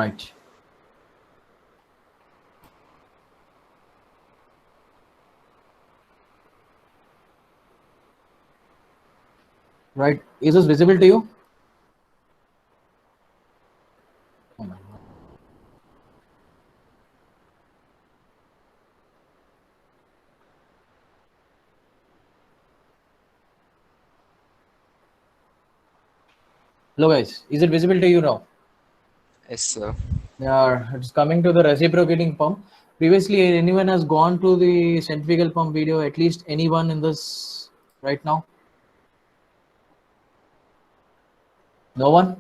Right. Right. Is this visible to you? Oh my God. Hello guys, is it visible to you now? Yes, sir. Yeah, it's coming to the reciprocating pump. Previously, anyone has gone to the centrifugal pump video? At least anyone in this right now? No one?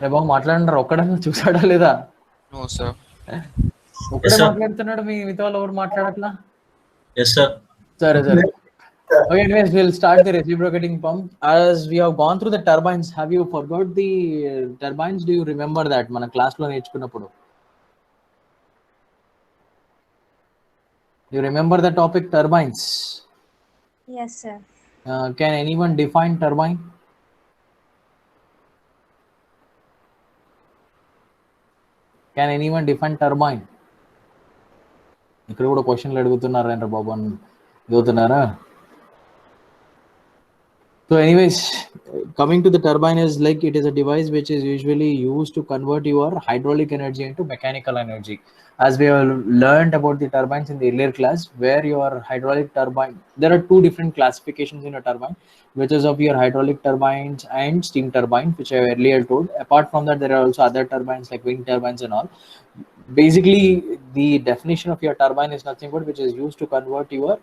రే బాబు మాట్లాడండి ఒక్కడన్నా చూసాడా లేదా? No, sir. ఒక్కడే Yes, sir. మాట్లాడుతున్నాడు, మిగతా వాళ్ళు ఎవరు మాట్లాడట్లా? Yes, sir. సరే సరే. Okay, anyways, we'll start the reciprocating pump. As we have gone through the turbines, have you forgot the turbines? Do you remember that? మన క్లాస్లో నేర్చుకున్నప్పుడు. You remember the topic turbines? Yes, sir. Can anyone define turbine? Can anyone define turbine? ఇక్కడ కూడా క్వశ్చన్లు అడుగుతున్నారా బాబు అని చదువుతున్నారా? So anyways, coming to the turbine is like it is a device which is usually used to convert your hydraulic energy into mechanical energy. As we have learned about the turbines in the earlier class, where your hydraulic turbine, there are two different classifications in a turbine, which is of your hydraulic turbines and steam turbines, which I earlier told. Apart from that, there are also other turbines like wind turbines and all. Basically, the definition of your turbine is nothing but which is used to convert your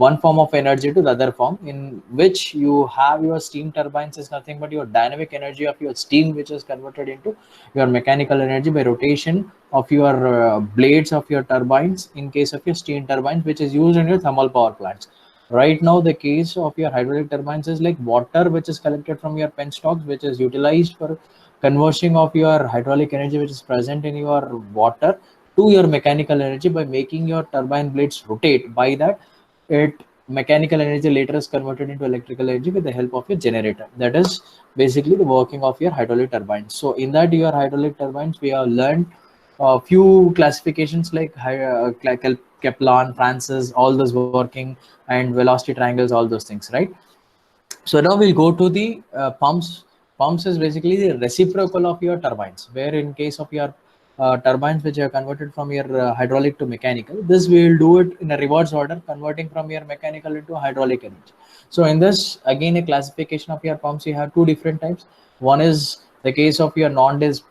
one form of energy to the other form, in which you have your steam turbines is nothing but your dynamic energy of your steam, which is converted into your mechanical energy by rotation of your blades of your turbines in case of your steam turbines, which is used in your thermal power plants. Right now, the case of your hydraulic turbines is like water which is collected from your penstocks, which is utilized for conversion of your hydraulic energy which is present in your water to your mechanical energy by making your turbine blades rotate. By that, it mechanical energy later is converted into electrical energy with the help of a generator. That is basically the working of your hydraulic turbines. So in that, your hydraulic turbines, we have learned a few classifications like Kepler, Francis, all those working, and velocity triangles, all those things, right? So now we'll go to the pumps. Pumps is basically the reciprocal of your turbines, where in case of your turbines which are converted from your hydraulic to mechanical, this we will do it in a reverse order, converting from your mechanical into hydraulic energy. So in this, again, a classification of your pumps, you have two different types. One is the case of your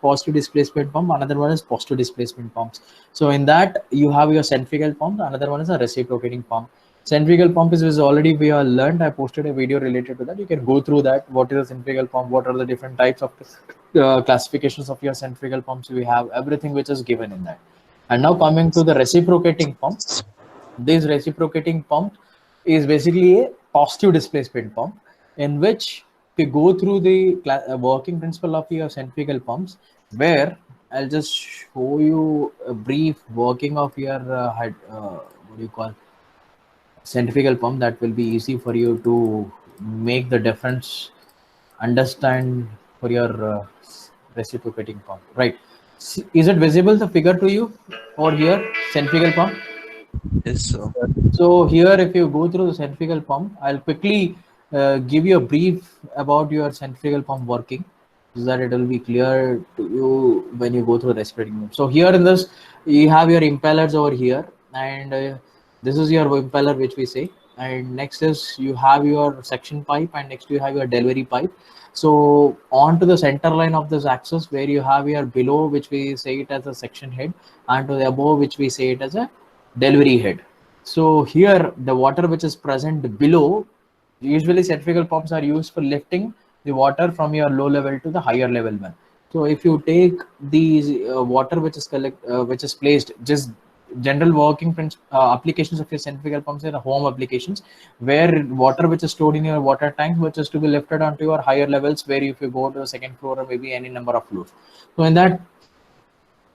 positive displacement pump, another one is positive displacement pumps. So in that, you have your centrifugal pump, another one is a reciprocating pump. Centrifugal pump is already we have learned. I posted a video related to that. You can go through that. What is a centrifugal pump? What are the different types of classifications of your centrifugal pumps? We have everything which is given in that. And now coming to the reciprocating pump. This reciprocating pump is basically a positive displacement pump, in which we go through the working principle of your centrifugal pumps, where I'll just show you a brief working of your what do you call centrifugal pump. That will be easy for you to make the difference, understand for your reciprocating pump, right? Is it visible, the figure to you or here, centrifugal pump? Yes, sir. So here, if you go through the centrifugal pump, I'll quickly give you a brief about your centrifugal pump working, so that it will be clear to you when you go through the reciprocating pump. So here in this, you have your impellers over here, and this is your impeller, which we say. And next is you have your suction pipe, and next you have your delivery pipe. So on to the center line of this axis, where you have your below, which we say it as a section head, and to the above, which we say it as a delivery head. So here, the water which is present below, usually centrifugal pumps are used for lifting the water from your low level to the higher level one. So if you take these water which is which is placed, just general working applications of your centrifugal pumps are home applications, where water which is stored in your water tank, which is to be lifted onto your higher levels, where if you go to the second floor or maybe any number of floors. So in that,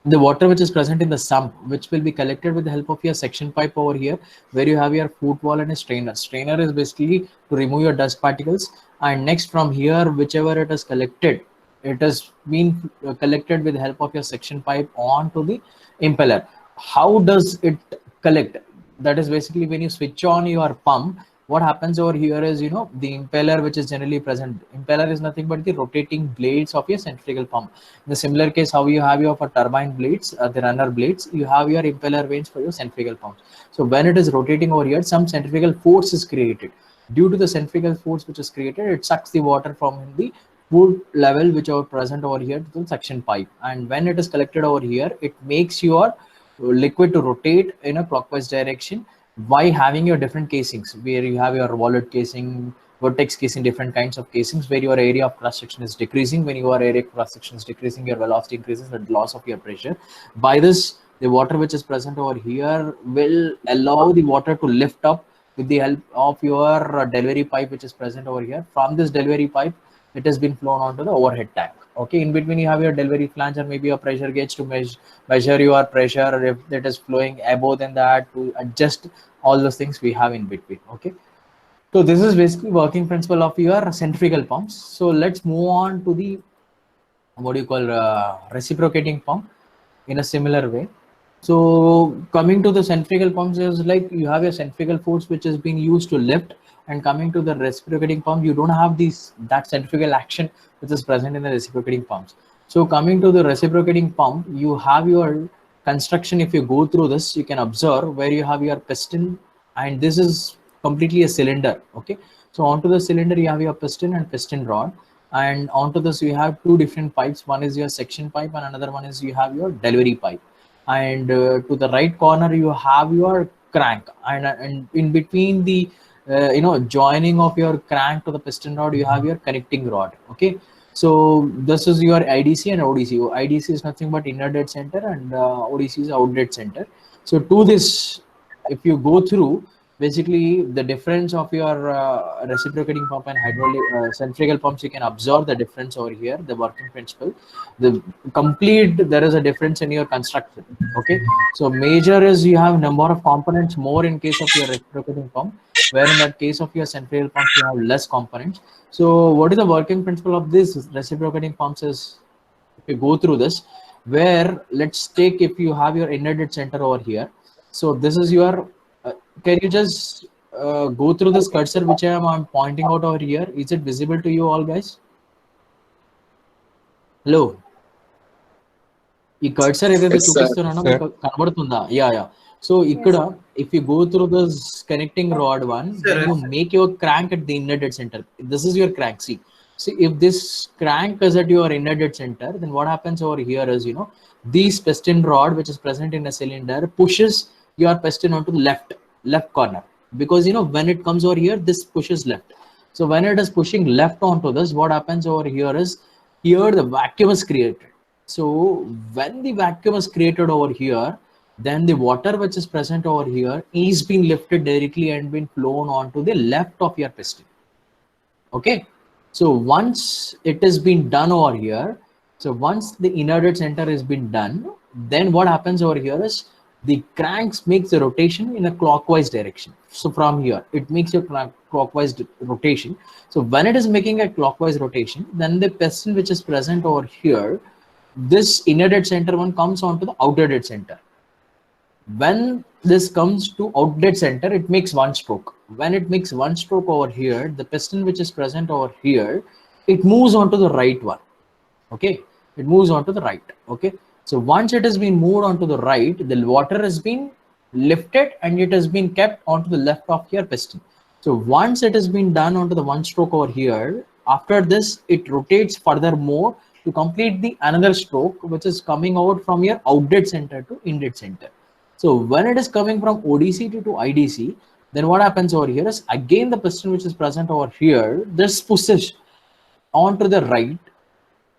the water which is present in the sump, which will be collected with the help of your section pipe over here, where you have your foot wall and a strainer. Strainer is basically to remove your dust particles, and next from here, whichever it is collected, it has been collected with the help of your section pipe onto the impeller. How does it collect? That is basically when you switch on your pump, what happens over here is, you know, the impeller which is generally present. Impeller is nothing but the rotating blades of your centrifugal pump. In the similar case, how you have your for turbine blades, the runner blades, you have your impeller vanes for your centrifugal pumps. So when it is rotating over here, some centrifugal force is created. Due to the centrifugal force which is created, it sucks the water from the wood level which are present over here to the suction pipe, and when it is collected over here, it makes your liquid to rotate in a clockwise direction by having your different casings, where you have your wallet casing, vertex casing, different kinds of casings, where your area of cross section is decreasing. When your area of cross section is decreasing, your velocity increases at loss of your pressure. By this, the water which is present over here will allow the water to lift up with the help of your delivery pipe which is present over here. From this delivery pipe, it has been flown onto the overhead tank. Okay, in between you have your delivery flange or maybe your pressure gauge to measure your pressure, or if it is flowing above than that, to adjust all those things we have in between. Okay, so this is basically working principle of your centrifugal pumps. So let's move on to the what do you call reciprocating pump in a similar way. So coming to the centrifugal pumps is like you have a centrifugal force which is being used to lift, and coming to the reciprocating pump, you don't have that centrifugal action which is present in the reciprocating pumps. So coming to the reciprocating pump, you have your construction. If you go through this, you can observe where you have your piston, and this is completely a cylinder. Okay, so onto the cylinder you have your piston and piston rod, and onto this you have two different pipes. One is your section pipe and another one is you have your delivery pipe, and to the right corner you have your crank, and in between the joining of your crank to the piston rod, you have your connecting rod. Okay, so this is your IDC and ODC. IDC is nothing but inner dead center, and ODC is out dead center. So to this, if you go through, basically the difference of your reciprocating pump and hydraulic centrifugal pumps, you can observe the difference over here, the working principle. The complete, there is a difference in your construction. Okay, so major is you have number of components more in case of your reciprocating pump, where in that case of your centrifugal pumps you have less components. So what is the working principle of this reciprocating pumps is, if you go through this, where let's take, if you have your inner dead center over here, so this is your can you just go through this cursor which I'm pointing out over here? Is it visible to you all, guys? Hello, ఈ cursor ఏదైతే చూపిస్తున్నానో మీకు కనబడుతుందా? Yeah so ఇక్కడ if you go through this connecting rod one, then you make your crank at the inner dead center. This is your crank. See if this crank is at your inner dead center, then what happens over here is, you know, this piston rod which is present in a cylinder pushes your piston onto the left corner, because you know when it comes over here, this pushes left. So when it is pushing left onto this, what happens over here is, here the vacuum is created. So when the vacuum is created over here, then the water which is present over here is being lifted directly and being flown onto the left of your piston. Okay, so once it has been done over here, so once the inner dead center has been done, then what happens over here is the cranks makes the rotation in a clockwise direction. So from here it makes a clockwise rotation. So when it is making a clockwise rotation, then the piston which is present over here, this inner dead center one comes onto the outer dead center. When this comes to out dead center, it makes one stroke. When it makes one stroke over here, the piston which is present over here, it moves on to the right one. Okay, it moves on to the right. Okay, so once it has been moved on to the right, the water has been lifted and it has been kept onto the left of your piston. So once it has been done onto the one stroke over here, after this it rotates furthermore to complete the another stroke which is coming out from your out dead center to in dead center. So when it is coming from ODC to IDC, then what happens over here is, again the piston which is present over here, this pushes onto the right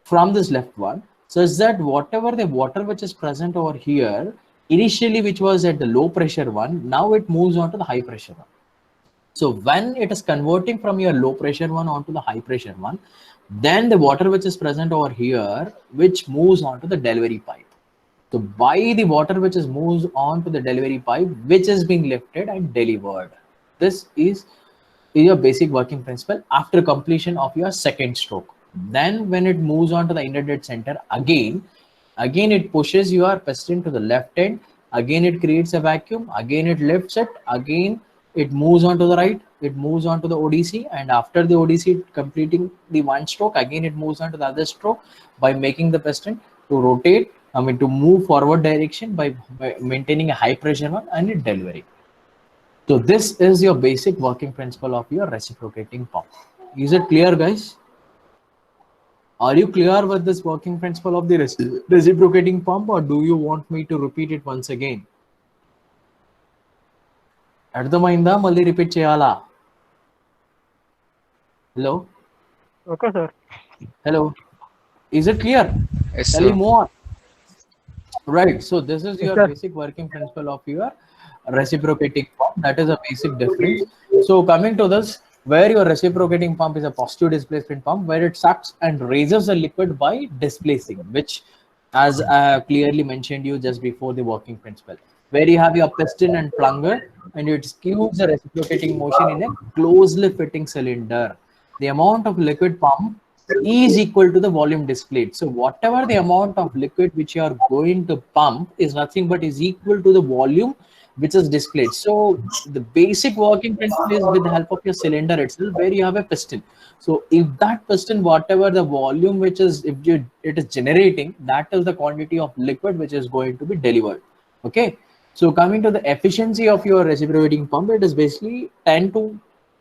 from this left one, such that whatever the water which is present over here initially, which was at the low pressure one, now it moves on to the high pressure one. So when it is converting from your low pressure one onto the high pressure one, then the water which is present over here, which moves on to the delivery pipe. So by the water which is moves on to the delivery pipe, which is being lifted and delivered. This is your basic working principle after completion of your second stroke. Then when it moves on to the inner dead center, again it pushes your piston to the left end. Again it creates a vacuum. Again it lifts it. Again it moves on to the right. It moves on to the ODC, and after the ODC completing the one stroke, again it moves on to the other stroke by making the piston to rotate. I mean to move forward direction by maintaining a high pressure one and it delivering. So this is your basic working principle of your reciprocating pump. Is it clear, guys? Are you clear with this working principle of the reciprocating pump, or do you want me to repeat it once again? అర్థమైందా మళ్ళీ repeat చేయాలా? Hello? Okay, sir. Hello? Is it clear? Yes, Tell me sir. more. Right. So this is Yes, your sir. basic working principle of your reciprocating pump. That is a basic difference. So coming to this, where your reciprocating pump is a positive displacement pump, where it sucks and raises the liquid by displacing, which as I clearly mentioned you just before the working principle, where you have your piston and plunger and it skews the reciprocating motion in a closely fitting cylinder. The amount of liquid pump is equal to the volume displayed. So whatever the amount of liquid which you are going to pump is nothing but is equal to the volume which is displayed. So the basic working principle is with the help of your cylinder itself, where you have a piston. So if that piston, whatever the volume which is, it is generating, that is the quantity of liquid which is going to be delivered. Okay. So coming to the efficiency of your reciprocating pump, it is basically 10 to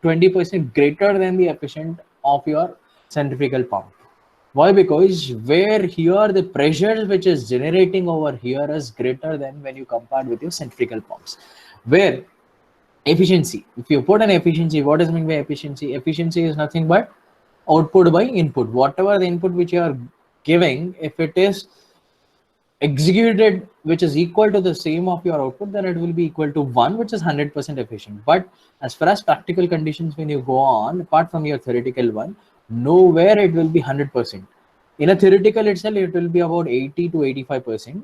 20% greater than the efficient of your centrifugal pump. Why? Because where here the pressure which is generating over here is greater than when you compare with your centrifugal pumps. Where efficiency, if you put an efficiency, what does mean by efficiency? Efficiency is nothing but output by input. Whatever the input which you are giving, if it is executed which is equal to the same of your output, then it will be equal to 1, which is 100% efficient. But as far as practical conditions, when you go on, apart from your theoretical one, nowhere it will be 100%. In a theoretical itself, it will be about 80 to 85%,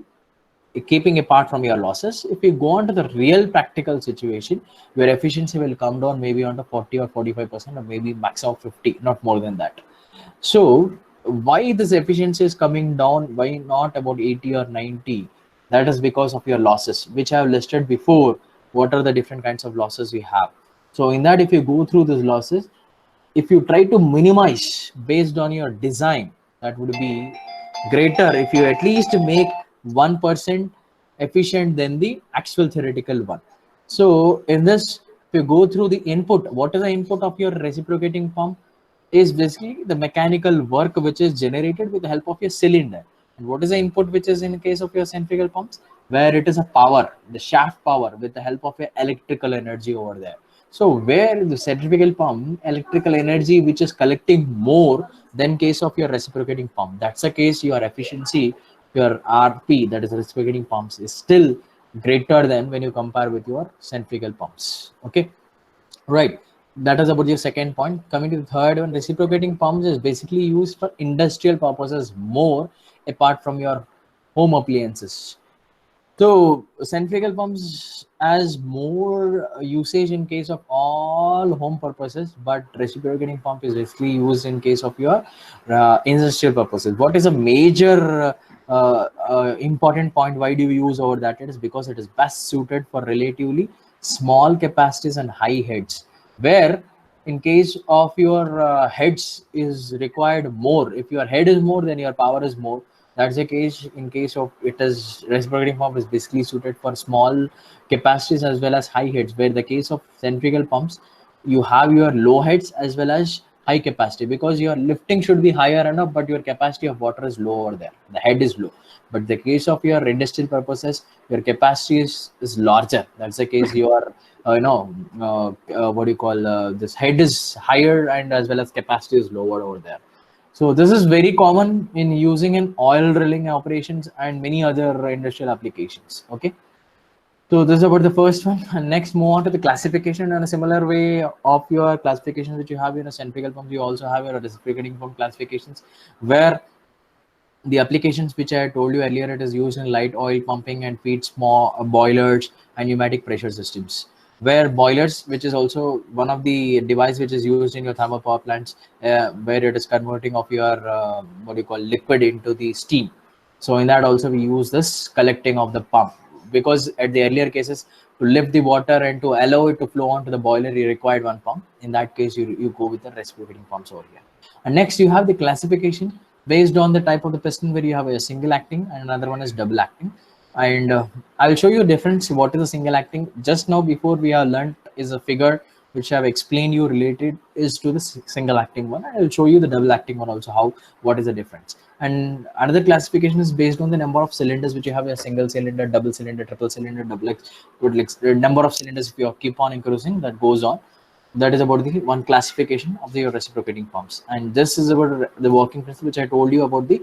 keeping apart from your losses. If you go on to the real practical situation, your efficiency will come down maybe on to 40 or 45%, or maybe maximum 50, not more than that. So why this efficiency is coming down? Why not about 80 or 90? That is because of your losses, which I have listed before. What are the different kinds of losses we have? So in that, if you go through these losses, if you try to minimize based on your design, that would be greater if you at least make 1% efficient than the actual theoretical one. So in this, if you go through the input, what is the input of your reciprocating pump? Is basically the mechanical work which is generated with the help of your cylinder. And what is the input which is in the case of your centrifugal pumps? Where it is a power, the shaft power with the help of your electrical energy over there. So where the centrifugal pump, electrical energy which is collecting more than case of your reciprocating pump. That's the case your efficiency, your RP, that is reciprocating pumps, is still greater than when you compare with your centrifugal pumps. Okay. Right. That is about your second point. Coming to the third one, reciprocating pumps is basically used for industrial purposes more apart from your home appliances. So centrifugal pumps has more usage in case of all home purposes, but reciprocating pump is basically used in case of your industrial purposes. What is a major important point? Why do you use over that? It is because it is best suited for relatively small capacities and high heads, where in case of your heads is required more. If your head is more, then your power is more. That's the case in case of it is reciprocating pump is basically suited for small capacities as well as high heads, where the case of centrifugal pumps, you have your low heads as well as high capacity, because your lifting should be higher enough, but your capacity of water is low over there. The head is low. But the case of your industrial purposes, your capacity is larger. That's the case your what do you call this head is higher and as well as capacity is lower over there. So this is very common in using in oil drilling operations and many other industrial applications. Okay. So this is about the first one. And next, move on to the classification. In a similar way of your classifications which you have in a centrifugal pump, you also have your reciprocating pump classifications, where the applications which I told you earlier, it is used in light oil pumping and feed small boilers and pneumatic pressure systems. where boilers, which is also one of the device which is used in your thermal power plants, where it is converting of your what do you call liquid into the steam. So in that also we use this collecting of the pump, because at the earlier cases, to lift the water and to allow it to flow onto the boiler, you required one pump. In that case, you go with the reciprocating pumps over here. And next you have the classification based on the type of the piston, where you have a single acting and another one is double acting. And I will show you a difference. What is a single acting? Just now before we have learned is a figure which I have explained you related is to the single acting one. I will show you the double acting one also, how what is the difference. And another classification is based on the number of cylinders which you have: a single cylinder, double cylinder, triple cylinder, double X, the number of cylinders if you keep on increasing, that goes on. That is about the one classification of the reciprocating pumps. And this is about the working principle which I told you about the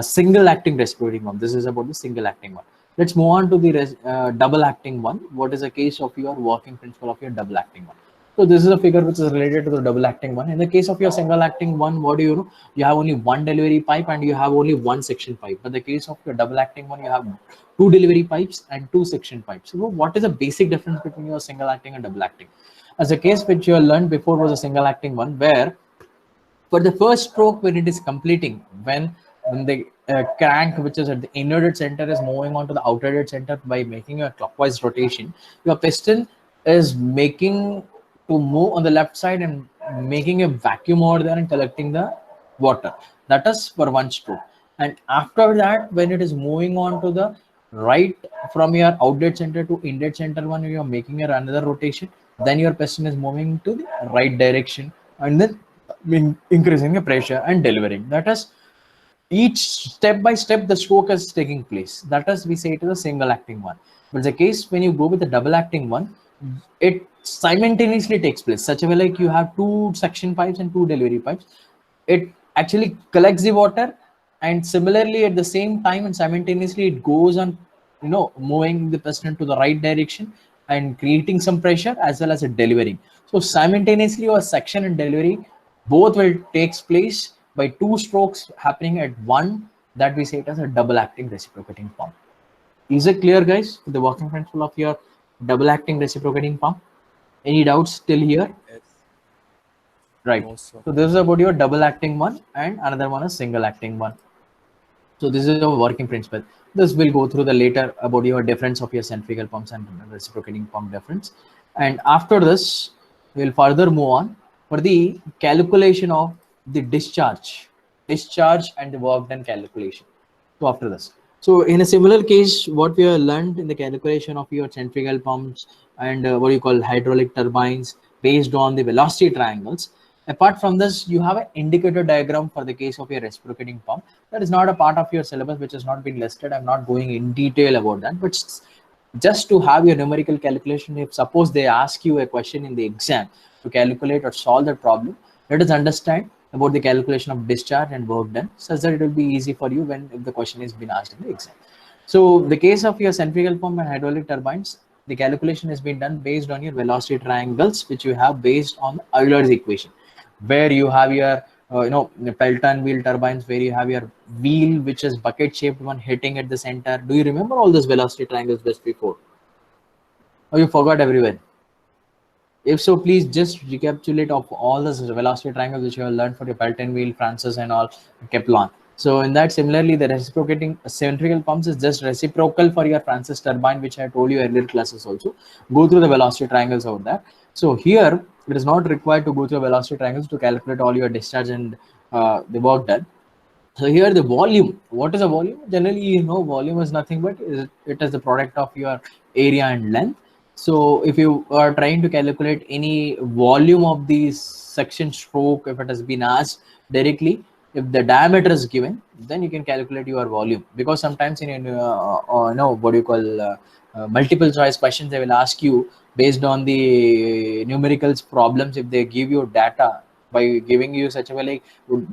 single acting reciprocating pump. This is about the single acting one. Let's move on to the double acting one. What is the case of your working principle of your double acting one? So this is a figure which is related to the double acting one. In the case of your single acting one, what do you know? You have only one delivery pipe and you have only one section pipe. But the case of your double acting one, you have two delivery pipes and two section pipes. So what is the basic difference between your single acting and double acting? As a case which you learned before was a single acting one, where for the first stroke when it is completing, when the crank which is at the inner dead center is moving on to the outer dead center by making a clockwise rotation, your piston is making to move on the left side and making a vacuum over there and collecting the water. That is for one stroke. And after that, when it is moving on to the right from your out dead center to in dead center one, you are making another rotation, then your piston is moving to the right direction and then increasing the pressure and delivering. That is, each step by step the stroke is taking place. That is, we say it is a single acting one. But the case when you go with the double acting one, it simultaneously takes place. Such a way, like you have two suction pipes and two delivery pipes. It actually collects the water, and similarly at the same time and simultaneously it goes on, moving the piston to the right direction and creating some pressure as well as a delivering. So simultaneously your suction and delivery both will takes place by two strokes happening at one. That we say it as a double acting reciprocating pump. Is it clear, guys, the working principle of your double acting reciprocating pump? Any doubts till here? Yes. Right. No, sir. So this is about your double acting one, and another one is single acting one. So this is a working principle. This will go through the later about your difference of your centrifugal pumps and reciprocating pump difference. And after this, we'll further move on for the calculation of the discharge and the work done calculation. So after this, so in a similar case, what we have learned in the calculation of your centrifugal pumps and what you call hydraulic turbines based on the velocity triangles. Apart from this, you have an indicator diagram for the case of your reciprocating pump. That is not a part of your syllabus, which has not been listed. I'm not going in detail about that, but just to have your numerical calculation, if suppose they ask you a question in the exam to calculate or solve that problem, let us understand about the calculation of discharge and work done, such that it will be easy for you when if the question is been asked in the exam. So the case of your centrifugal pump and hydraulic turbines, the calculation has been done based on your velocity triangles, which you have based on Euler's equation, where you have your Pelton wheel turbines, where you have your wheel which is bucket shaped one hitting at the center. Do you remember all those velocity triangles just before, or you forgot everywhere? If so, please just recapitulate of all the velocity triangles which you have learned for your Pelton wheel, Francis and all, Kepler. So in that, similarly, the reciprocating centrifugal pumps is just reciprocal for your Francis turbine, which I told you earlier classes also. Go through the velocity triangles over there. So here, it is not required to go through velocity triangles to calculate all your discharge and the work done. So here the volume, what is a volume? Generally, volume is nothing but it is the product of your area and length. So if you are trying to calculate any volume of the section stroke, if it has been asked directly, if the diameter is given, then you can calculate your volume, because sometimes in what do you call multiple choice questions, they will ask you based on the numericals problems. If they give you data by giving you such a way, like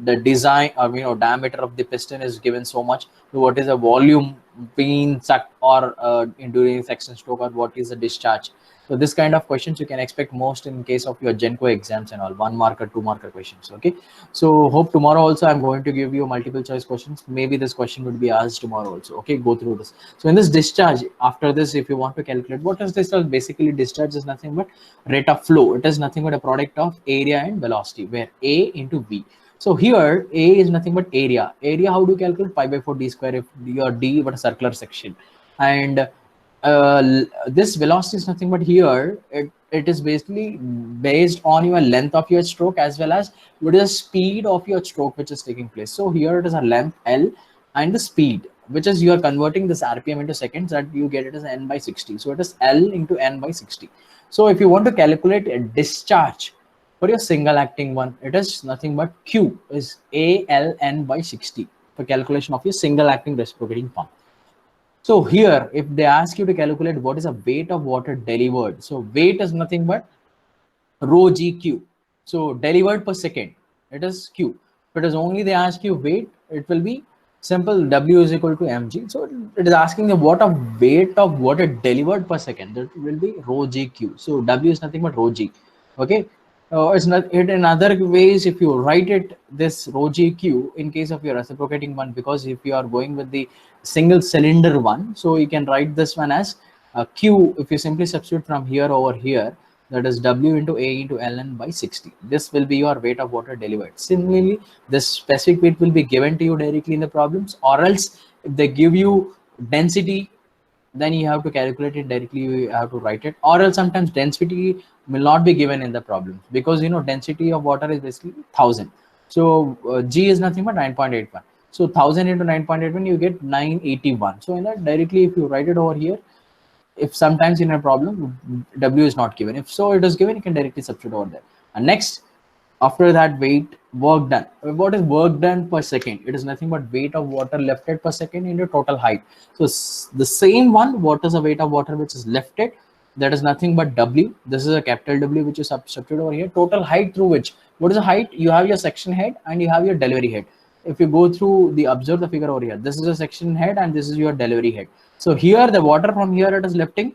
the design or diameter of the piston is given so much, so what is the volume been sucked or during section stroke, or what is the discharge? So this kind of questions you can expect most in case of your Genco exams and all, 1 marker, 2 marker questions. Okay, so hope tomorrow also I'm going to give you multiple choice questions. Maybe this question would be asked tomorrow also. Okay, go through this. So in this discharge, after this, if you want to calculate what is discharge, basically discharge is nothing but rate of flow. It is nothing but a product of area and velocity, where A into V. So here A is nothing but area. Area, how do you calculate? Pi by 4 d square if your d but a circular section. And this velocity is nothing but here it is basically based on your length of your stroke as well as what is the speed of your stroke which is taking place. So here it is a length L and the speed, which is you are converting this RPM into seconds, that you get it as n by 60. So it is L into n by 60. So if you want to calculate a discharge for your single acting one, it is nothing but Q is ALN by 60 for calculation of your single acting reciprocating pump. So here, if they ask you to calculate what is the weight of water delivered, so weight is nothing but rho GQ. So delivered per second, it is Q. If it is only they ask you weight, it will be simple, W is equal to mg. So it is asking the what of weight of water delivered per second, that will be rho GQ. So W is nothing but rho G. Okay. It's not it in other ways. If you write it this rho GQ in case of your reciprocating one, because if you are going with the single cylinder one, so you can write this one as Q. If you simply substitute from here over here, that is W into A into ln by 60. This will be your weight of water delivered. Similarly, this specific weight will be given to you directly in the problems, or else if they give you density, then you have to calculate it directly, you have to write it, or else sometimes density will not be given in the problem, because you know density of water is basically 1000. So G is nothing but 9.81. So 1000 into 9.81, you get 981. So in that directly, if you write it over here, if sometimes in a problem W is not given, if so it is given, you can directly substitute over there. And next, after that, weight, work done. What is work done per second? It is nothing but weight of water lifted per second into total height. So the same one, what is the weight of water which is lifted? That is nothing but W. This is a capital W which is substituted over here. Total height through which, what is the height? You have your section head and you have your delivery head. If you go through the, observe the figure over here, this is a section head and this is your delivery head. So here the water from here it is lifting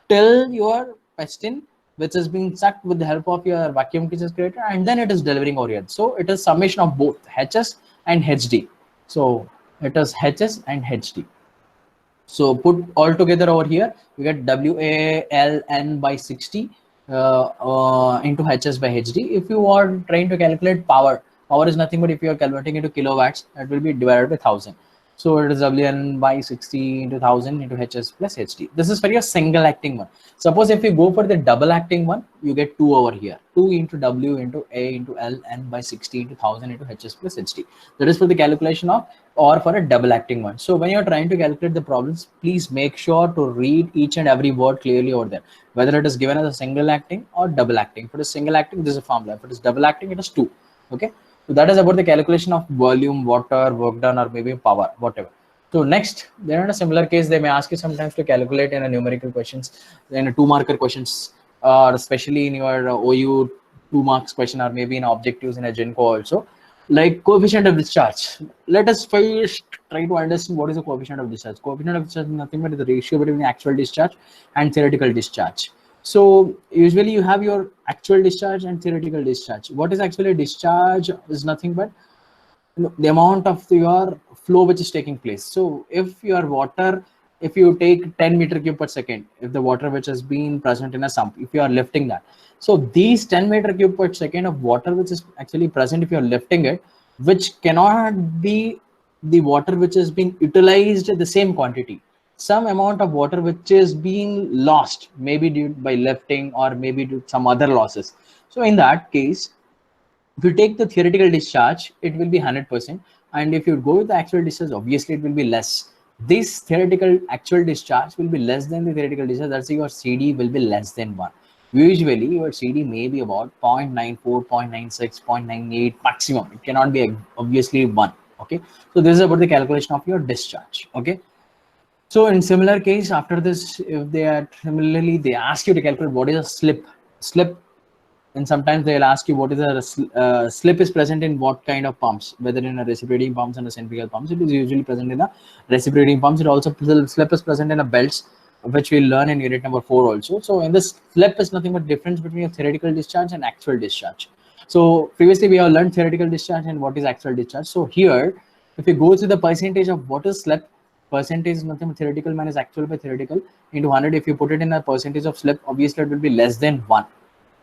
till your piston, which is being sucked with the help of your vacuum which is created, and then it is delivering over here. So it is summation of both HS and HD. So it is HS and HD. So put all together over here, you get WALN by 60 into HS by HD. If you are trying to calculate power, power is nothing but if you are converting into kilowatts, that will be divided by 1000. So it is WN by 60 into 1000 into HS plus HD. This is for your single acting one. Suppose if you go for the double acting one, you get 2 over here. 2 into W into A into L N by 60 into 1000 into HS plus HD. That is for the calculation of, or for a double acting one. So when you're trying to calculate the problems, please make sure to read each and every word clearly over there, whether it is given as a single acting or double acting. For the single acting, this is a formula. If it is double acting, it is 2. Okay. So that is about the calculation of volume, water, work done, or maybe power, whatever. So next, then in a similar case, they may ask you sometimes to calculate in a numerical questions, in a 2 marker questions, or especially in your OU 2 marks question, or maybe in objectives in a Genco also, like coefficient of discharge. Let us first try to understand what is the coefficient of discharge. Coefficient of discharge is nothing but the ratio between the actual discharge and theoretical discharge. So usually you have your actual discharge and theoretical discharge. What is actually discharge is nothing but the amount of your flow which is taking place. So if your water, if you take 10 meter cube per second, if the water which has been present in a sump, if you are lifting that, so these 10 meter cube per second of water which is actually present, if you are lifting it, which cannot be the water which has been utilized at the same quantity. Some amount of water which is being lost, maybe due by lifting or maybe due to some other losses. So in that case, if you take the theoretical discharge, it will be 100%. And if you go with the actual discharge, obviously it will be less. This theoretical actual discharge will be less than the theoretical discharge. That's why your CD will be less than 1. Usually your CD may be about 0.94, 0.96, 0.98 maximum. It cannot be obviously 1. Okay. So this is about the calculation of your discharge. Okay. So in similar case, after this, if they are similarly, they ask you to calculate what is a slip. Slip And sometimes they'll ask you what is a slip is present in what kind of pumps, whether in a reciprocating pumps and a centrifugal pumps. It is usually present in a reciprocating pumps. It also slip is present in a belts, which we learn in unit number 4 also. So in this slip is nothing but difference between a theoretical discharge and actual discharge. So previously we have learned theoretical discharge and what is actual discharge. So here, if you go to the percentage of what is slip, percentage is nothing but theoretical minus actual by theoretical into 100. If you put it in a percentage of slip, obviously it will be less than 1.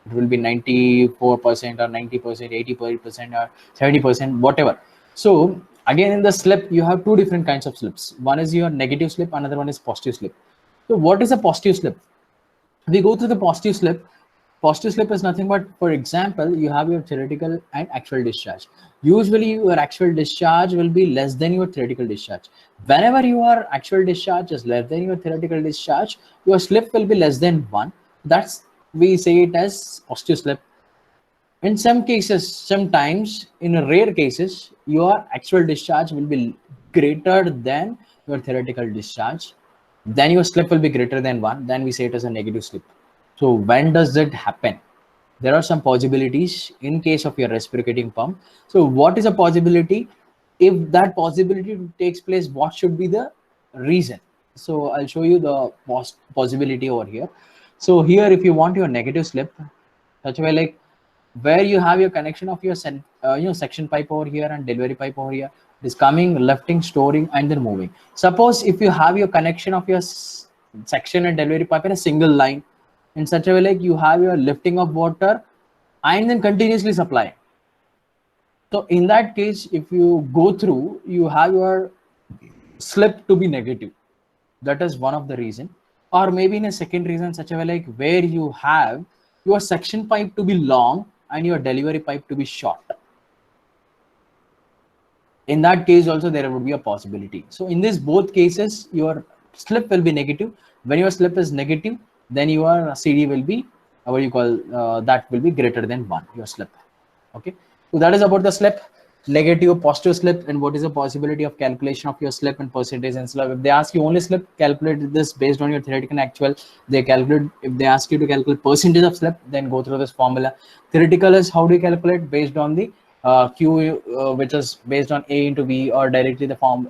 It will be 94% or 90%, 80% or 70%, whatever. So again, in the slip, you have two different kinds of slips. One is your negative slip, another one is positive slip. So what is a positive slip? We go through the positive slip. Positive slip is nothing but, for example, you have your theoretical and actual discharge. Usually your actual discharge will be less than your theoretical discharge. Whenever your actual discharge is less than your theoretical discharge, your slip will be less than 1. That's, we say it as positive slip. In some cases, sometimes in rare cases, your actual discharge will be greater than your theoretical discharge. Then your slip will be greater than 1. Then we say it as a negative slip. So when does it happen? There are some possibilities in case of your reciprocating pump. So what is a possibility? If that possibility takes place, what should be the reason? So I'll show you the possibility over here. So here, if you want your negative slip, such a way like where you have your connection of your section pipe over here and delivery pipe over here, it is coming, lifting, storing, and then moving. Suppose if you have your connection of your section and delivery pipe in a single line, in such a way like you have your lifting of water and then continuously supply. So in that case, if you go through, you have your slip to be negative. That is one of the reason. Or maybe in a second reason, such a way like where you have your section pipe to be long and your delivery pipe to be short. In that case also there would be a possibility. So in this both cases, your slip will be negative. When your slip is negative, then your CD will be, what you call, that will be greater than 1, your slip. Okay, so that is about the slip, negative, positive slip, and what is the possibility of calculation of your slip and percentage and slip. If they ask you only slip, calculate this based on your theoretical and actual. They calculate. If they ask you to calculate percentage of slip, then go through this formula. Theoretical is how do you calculate based on the Q, which is based on A into B, or directly the form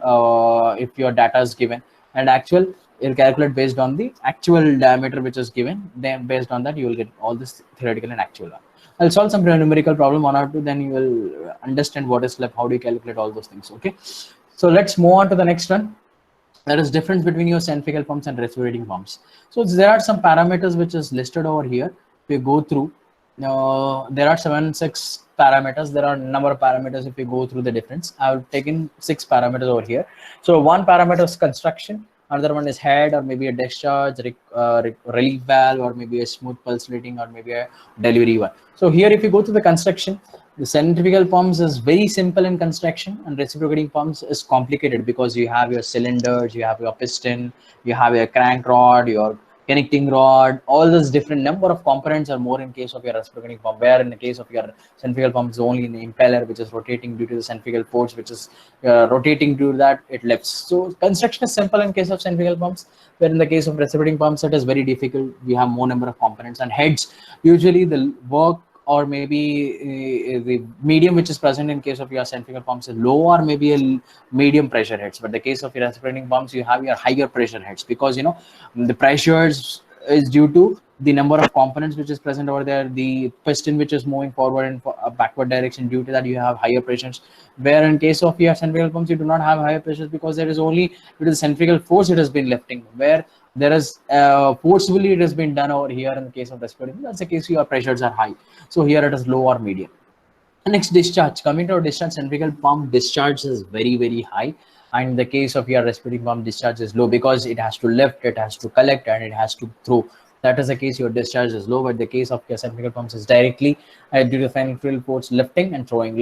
if your data is given. And actual, you'll calculate based on the actual diameter which is given. Then based on that, you will get all this theoretical and actual one. I'll solve some numerical problem 1 or 2, then you will understand what is slip, how do you calculate all those things. Okay, so let's move on to the next one. There is difference between your centrifugal pumps and reciprocating pumps. So there are some parameters which is listed over here. We go through. There are 6 parameters. There are a number of parameters. If we go through the difference, I've taken 6 parameters over here. So one parameter is construction. Another one is head, or maybe a discharge, relief valve, or maybe a smooth pulse rating, or maybe a delivery one. So here, if you go to the construction, the centrifugal pumps is very simple in construction, and reciprocating pumps is complicated because you have your cylinders, you have your piston, you have your crank rod, your connecting rod, all those different number of components are more in case of your reciprocating pump, where in the case of your centrifugal pump is only in the impeller, which is rotating due to the centrifugal force, which is rotating due to that it lifts. So construction is simple in case of centrifugal pumps, where in the case of reciprocating pumps it is very difficult. We have more number of components and heads. Usually the work, or maybe the medium which is present in case of your centrifugal pumps is low, or maybe a medium pressure heads. But the case of your reciprocating pumps, you have your higher pressure heads, because you know the pressures is due to the number of components which is present over there, the piston which is moving forward and backward direction. Due to that, you have higher pressures, where in case of your centrifugal pumps, you do not have higher pressures, because there is only due to the centrifugal force it has been lifting, where there is forcefully it has been done over here. In the case of reciprocating, that's the case your pressures are high, so here it is low or medium. Next, discharge. Coming to our discharge, centrifugal pump discharge is very high, and in the case of your reciprocating pump, discharge is low, because it has to lift, it has to collect, and it has to throw. That is the case your discharge is low. But the case of your centrifugal pumps is directly due to centrifugal force lifting and throwing.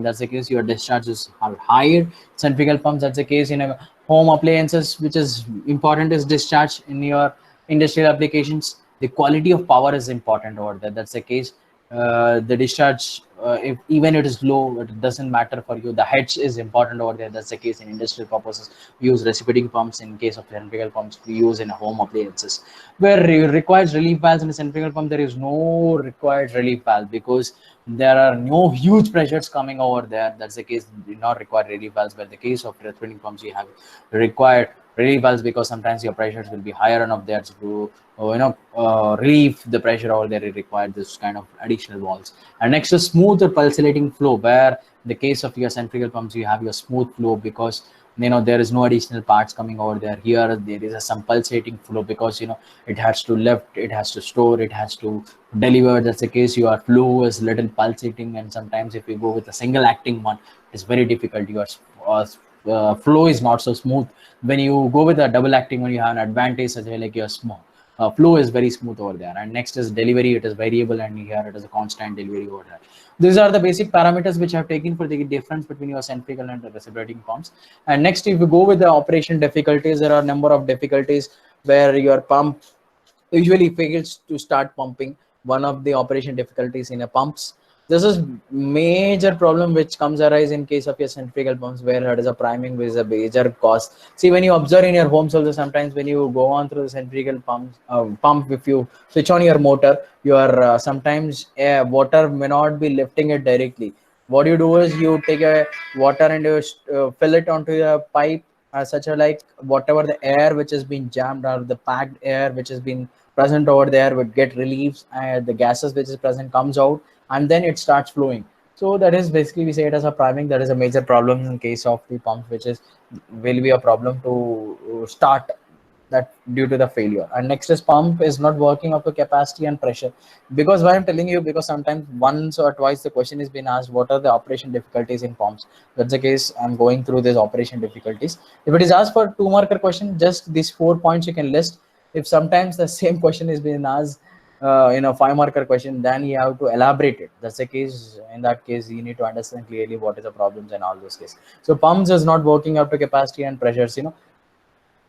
That's the case your discharges are higher. Centrifugal pumps, that's the case in a home appliances, which is important is discharge. In your industrial applications, the quality of power is important over there. That's the case the discharge, if even it is low, it doesn't matter for you. The heads is important over there. That's the case in industrial purposes. We use reciprocating pumps. In case of centrifugal pumps, we use in home appliances. Where it requires relief valves in a centrifugal pump, there is no required relief valve because there are no huge pressures coming over there. That's the case. Do not require relief valves. But the case of reciprocating pumps, you have required relief valves because sometimes your pressures will be higher enough there to relieve the pressure over there. It required this kind of additional valves. And next is smooth or pulsating flow, where the case of your centrifugal pumps, you have your smooth flow because there is no additional parts coming over there. Here there is some pulsating flow because it has to lift, it has to store, it has to deliver. That's the case. Your flow is little pulsating, and sometimes if you go with a single acting one, it's very difficult. Your flow is not so smooth. When you go with a double acting one, you have an advantage such as like your small flow is very smooth over there. And next is delivery. It is variable, and here it is a constant delivery over there. These are the basic parameters which I have taken for the difference between your centrifugal and the reciprocating pumps. And next, if you go with the operation difficulties, there are a number of difficulties where your pump usually fails to start pumping. One of the operation difficulties in a pumps. This is major problem which comes arise in case of your centrifugal pumps, where it is a priming, which is a major cause. See, when you observe in your homes also, sometimes when you go on through the centrifugal pump, if you switch on your motor, your sometimes water may not be lifting it directly. What you do is you take a water and you fill it onto your pipe, such a like whatever the air which has been jammed or the packed air which has been present over there would get relieved, and the gases which is present comes out, and then it starts flowing. So that is basically, we say it as a priming. That is a major problem in case of the pump, which is will be a problem to start that due to the failure. And next is pump is not working up to capacity and pressure. Because why I'm telling you, because sometimes once or twice the question is being asked, what are the operation difficulties in pumps? That's the case. I'm going through these operation difficulties. If it is asked for 2-marker question, just these 4 points you can list. If sometimes the same question is being asked in a 5-marker question, then you have to elaborate it. That's the case. In that case, you need to understand clearly what is the problems and all those cases. So pumps is not working up to capacity and pressures.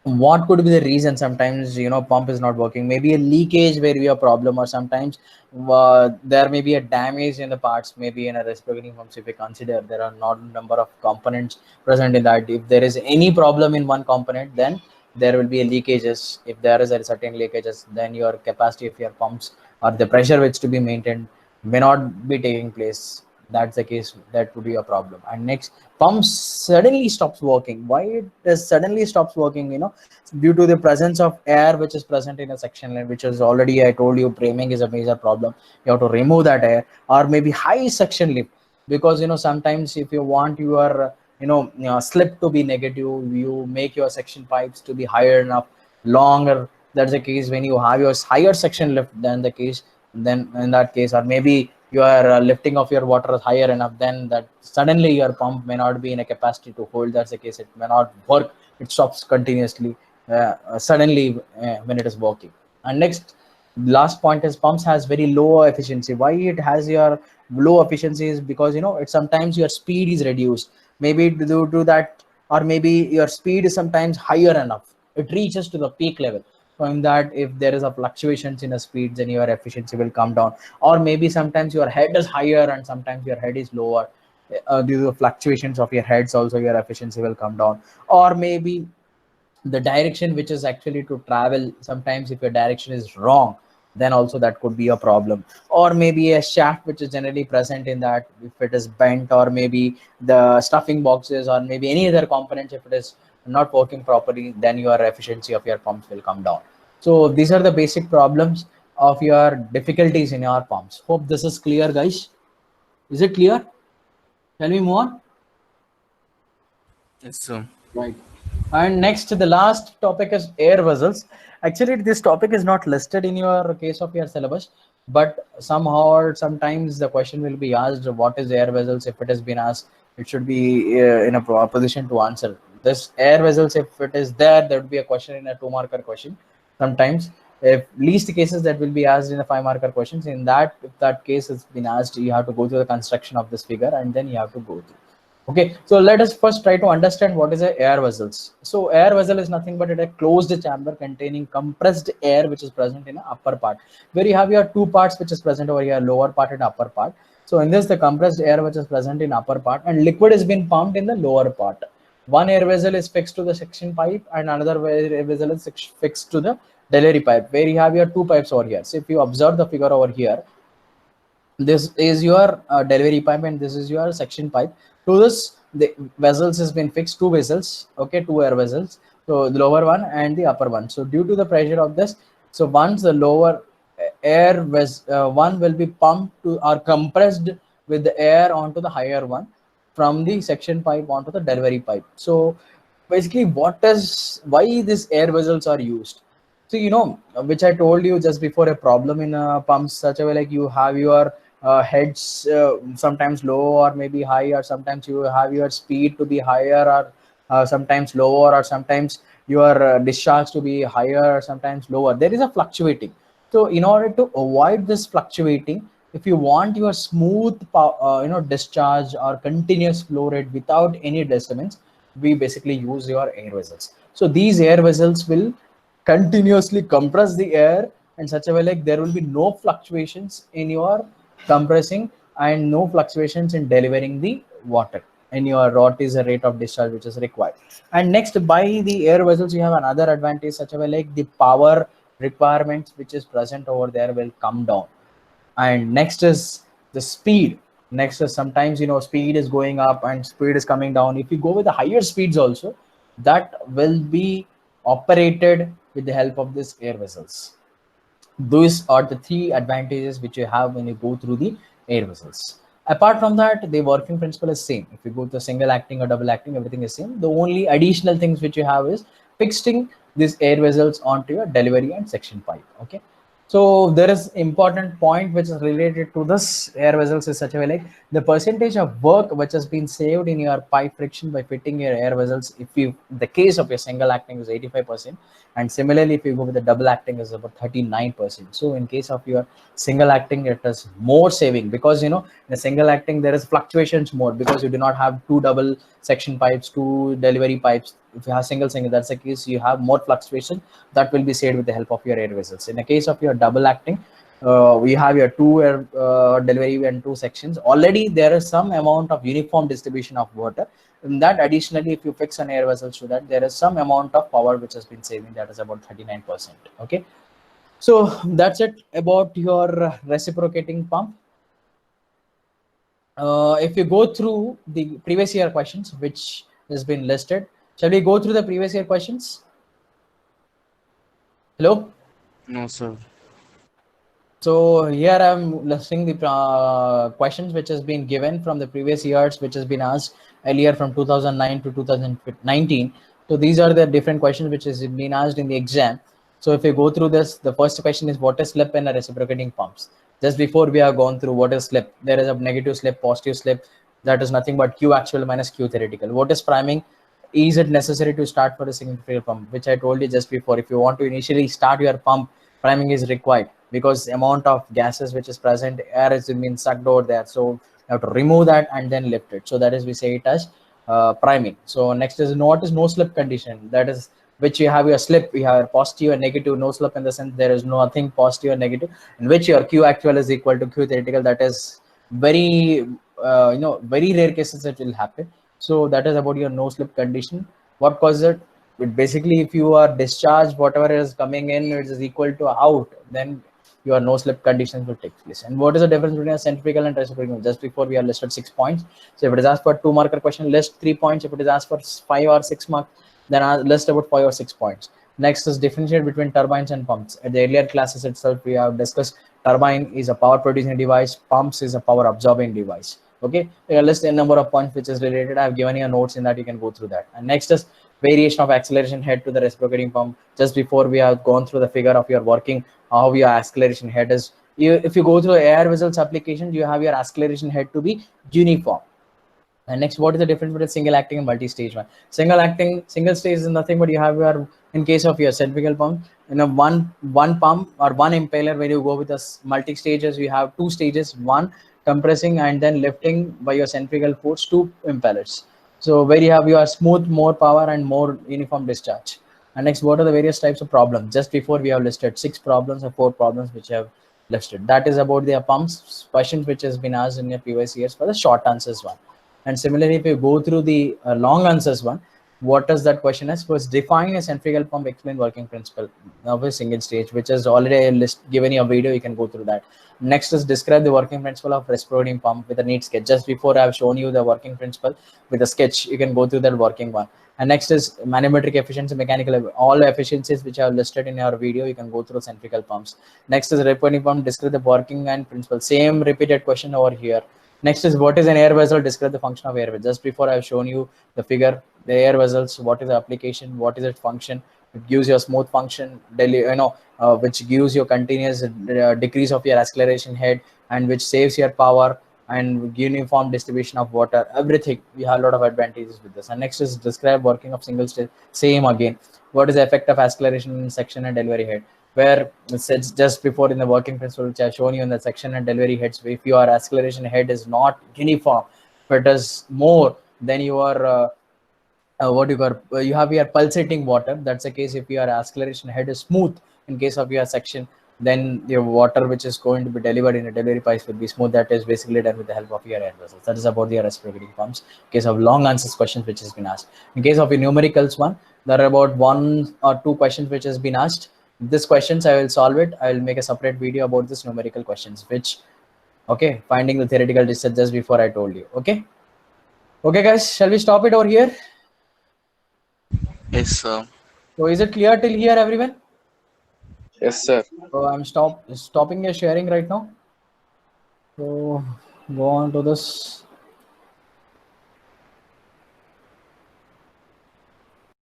What could be the reason? Sometimes pump is not working. Maybe a leakage where we have a problem, or sometimes there may be a damage in the parts. Maybe in a reciprocating pumps, if we consider there are not number of components present in that, if there is any problem in one component, then there will be a leakages. If there is a certain leakages, then your capacity of your pumps or the pressure which to be maintained may not be taking place. That's the case. That would be a problem. And next, pump suddenly stops working. Why it does suddenly stops working? Due to the presence of air which is present in a section line, which is already, I told you, priming is a major problem. You have to remove that air, or maybe high suction lift, because sometimes if you want your slip to be negative, you make your section pipes to be higher enough, longer. That's the case. When you have your higher section lift than the case, then in that case, or maybe your lifting of your water is higher enough, then that suddenly your pump may not be in a capacity to hold. That's the case. It may not work. It stops continuously suddenly when it is working. And next, last point is pumps has very low efficiency. Why it has your low efficiency is because it sometimes your speed is reduced, maybe due to that, or maybe your speed is sometimes higher enough, it reaches to the peak level. So in that, if there is a fluctuations in a speed, then your efficiency will come down. Or maybe sometimes your head is higher and sometimes your head is lower, due to the fluctuations of your heads also your efficiency will come down. Or maybe the direction which is actually to travel, sometimes if your direction is wrong, then also that could be a problem. Or maybe a shaft which is generally present in that, if it is bent, or maybe the stuffing boxes, or maybe any other components, if it is not working properly, then your efficiency of your pumps will come down. So these are the basic problems of your difficulties in your pumps. Hope this is clear, guys. Is it clear? Shall we move on? Yes, sir. Right. And next, the last topic is air vessels. Actually, this topic is not listed in your case of your syllabus, but somehow or sometimes the question will be asked, what is air vessels? If it has been asked, it should be in a position to answer. This air vessels, if it is there, there would be a question in a 2-marker question. Sometimes, if least cases that will be asked in a 5-marker questions, in that, if that case has been asked, you have to go through the construction of this figure and then you have to go through. Okay, so let us first try to understand what is a air vessels. So air vessel is nothing but a closed chamber containing compressed air which is present in the upper part, where you have your two parts which is present over here, lower part and upper part. So in this, the compressed air which is present in upper part and liquid is being pumped in the lower part. One air vessel is fixed to the suction pipe and another air vessel is fixed to the delivery pipe, where you have your two pipes over here. So if you observe the figure over here, this is your delivery pipe and this is your section pipe. To this, the vessels has been fixed, two vessels, okay, two air vessels, so the lower one and the upper one. So due to the pressure of this, so once the lower air one will be pumped to or compressed with the air onto the higher one from the section pipe onto the delivery pipe. So basically, why these air vessels are used? So which I told you just before, a problem in pumps such a way, like you have your heads sometimes low or maybe high, or sometimes you have your speed to be higher or sometimes lower, or sometimes your discharge to be higher or sometimes lower. There is a fluctuating. So in order to avoid this fluctuating, if you want your smooth discharge or continuous flow rate without any disturbance, we basically use your air vessels. So these air vessels will continuously compress the air in such a way like there will be no fluctuations in your compressing and no fluctuations in delivering the water in your what is the rate of discharge which is required. And next, by the air vessels, you have another advantage such a way like the power requirements which is present over there will come down. And next is the speed. Next is sometimes speed is going up and speed is coming down. If you go with the higher speeds also, that will be operated with the help of this air vessels. Those are the three advantages which you have when you go through the air vessels. Apart from that, the working principle is same. If you go to single acting or double acting, everything is same. The only additional things which you have is fixing these air vessels onto your delivery and section pipe. Okay, so there is important point which is related to this air vessels is such a way like the percentage of work which has been saved in your pipe friction by fitting your air vessels. If you, the case of your single acting is 85%, and similarly if you go with the double acting is about 39%. So in case of your single acting, it is more saving, because in the single acting there is fluctuations more, because you do not have two double section pipes, two delivery pipes. If you have single, that's the case, you have more fluctuation that will be saved with the help of your air vessels. In the case of your double acting, we have your two air delivery and two sections. Already there is some amount of uniform distribution of water. In that, additionally, if you fix an air vessel to that, there is some amount of power which has been saving, that is about 39%. Okay, so that's it about your reciprocating pump. If you go through the previous year questions which has been listed, shall we go through the previous year questions? Hello? No, sir. So here I'm listing the questions which has been given from the previous years, which has been asked earlier from 2009 to 2019. So these are the different questions which has been asked in the exam. So if you go through this, the first question is what is slip in a reciprocating pumps? Just before we have gone through what is slip, there is a negative slip, positive slip. That is nothing but Q actual minus Q theoretical. What is priming? Is it necessary to start for a centrifugal pump? Which I told you just before. If you want to initially start your pump, priming is required, because the amount of gases which is present, air is being sucked over there. So you have to remove that and then lift it. So that is, we say it as priming. So next is what is no slip condition. That is which you have your slip, you have positive and negative. No slip in the sense there is nothing positive or negative, in which your Q actual is equal to Q theoretical. That is very very rare cases it will happen. So that is about your no slip condition. What causes it? But basically, if you are discharged, whatever is coming in, it is equal to out, then your no slip conditions will take place. And what is the difference between a centrifugal and reciprocating? Just before we have listed 6 points. So if it is asked for 2 marker question, list 3 points. If it is asked for 5 or 6 marks, then list about 5 or 6 points. Next is differentiate between turbines and pumps. At the earlier classes itself, we have discussed turbine is a power producing device, pumps is a power absorbing device. Okay, list a number of points which is related. I have given you notes in that, you can go through that. And next is variation of acceleration head to the reciprocating pump. Just before we have gone through the figure of your working, how your acceleration head is. If you go through air vessels application, you have your acceleration head to be uniform. And next, what is the difference between single acting and multi-stage one? Single acting, single stage is nothing but you have your, in case of your centrifugal pump, one pump or one impeller. When you go with the multi stages, you have 2 stages, one compressing and then lifting by your centrifugal force, 2 impellers. So where you have your smooth, more power and more uniform discharge. And next, what are the various types of problems? Just before we have listed 6 problems or 4 problems which have listed. That is about the pumps questions which has been asked in your previous years for the short answers one. And similarly, if you go through the long answers one, what does that question as? First, define a centrifugal pump, explain working principle of a single stage, which is already given you a video, you can go through that. Next is describe the working principle of reciprocating pump with a neat sketch. Just before I have shown you the working principle with a sketch, you can go through that working one. And next is manometric efficiency, mechanical, all efficiencies which I have listed in your video, you can go through centrifugal pumps. Next is reciprocating pump, describe the working and principle. Same repeated question over here. Next is what is an air vessel, describe the function of air vessel. Just before I have shown you the figure, the air vessels, what is the application, what is its function. It gives you a smooth function, which gives you continuous decrease of your acceleration head, and which saves your power and uniform distribution of water. Everything, we have a lot of advantages with this. And next is describe working of single stage. Same again, what is the effect of acceleration in section and delivery head, where it says just before in the working principle which I've shown you in the section and delivery heads, if your acceleration head is not uniform, if it is more, then you are you have your pulsating water. That's the case if your acceleration head is smooth. In case of your section, then your water which is going to be delivered in a delivery pipes will be smooth. That is basically done with the help of your air vessels. That is about the reciprocating pumps. In case of long answers questions which has been asked. In case of your numericals one, there are about 1 or 2 questions which has been asked. This questions I will solve it. I will make a separate video about this numerical questions, which finding the theoretical distance just before I told you. Okay guys, shall we stop it over here? Yes, sir. So is it clear till here, everyone? Yes, sir. So I'm stopping your sharing right now. So go on to this.